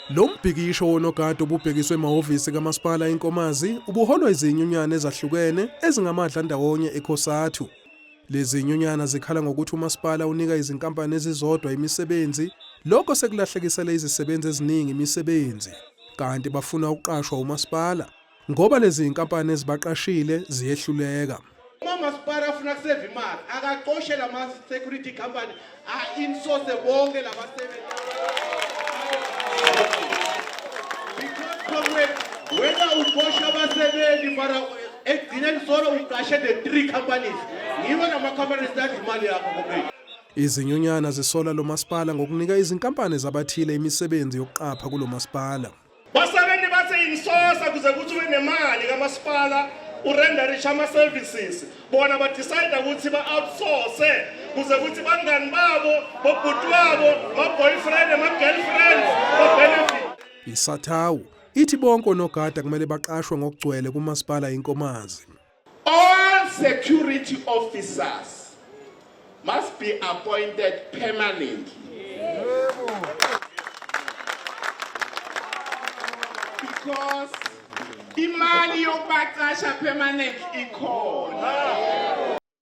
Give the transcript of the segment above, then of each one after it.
Lo mbhikisho wonogada obubhekiswe emahhovisi kamasipala eNkomazi ubuholwa izinyunyana ezahlukene ezingamadla ndawonye eKhosathu. Lezi nyunyana zikhala ngokuthi umasipala unika izinkampani ezizodwa imisebenzi, lokho sekulahlekisela izisebenzi eziningi imisebenzi. Kanti bafuna ukuqashwa umasipala ngoba lezi zinkampani ezibaqashile ziyehluleka. Umasipala ufuna kuseva imali, akaqoshe lama security company, insource bonke labasebenzi. Whether uqosha abasebenzi mara ekugcineni solo uqashe the 3 companies. Ngiwo nama companies that imali yakho komphela. Izinyunyana zisola lo masipala ngokunika izinkampani zabathile imisebenzi yokuqapha kulo masipala. Basebenzi base insource kuze kuthi ube nemali kamasipala urenderisha ama services. Bona ba decide ukuthi ba outsource kuze kuthi bangani babo, bobhuti babo, ba boyfriend, ama girlfriend, ba benefit. ISATAWU ithi bonke onogada kumele baqashwe ngokugcwele kumasipala eNkomazi. All security officers must be appointed permanently. Because imali yokubaqasha permanent ikhona.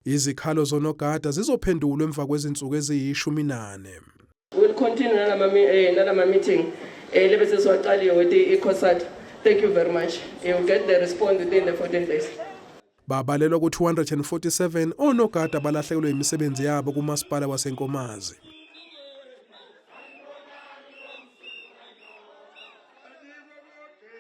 Izikhalo zonogada zizophendulwa emva kwezinsuku eziyishumi-4. We'll continue another meeting. With the ECOSAT. Thank you very much. You'll get the response within the 14 days. Babalelwa ku-247 onogada balahlekelwe imisebenzi yabo kumasipala waseNkomazi.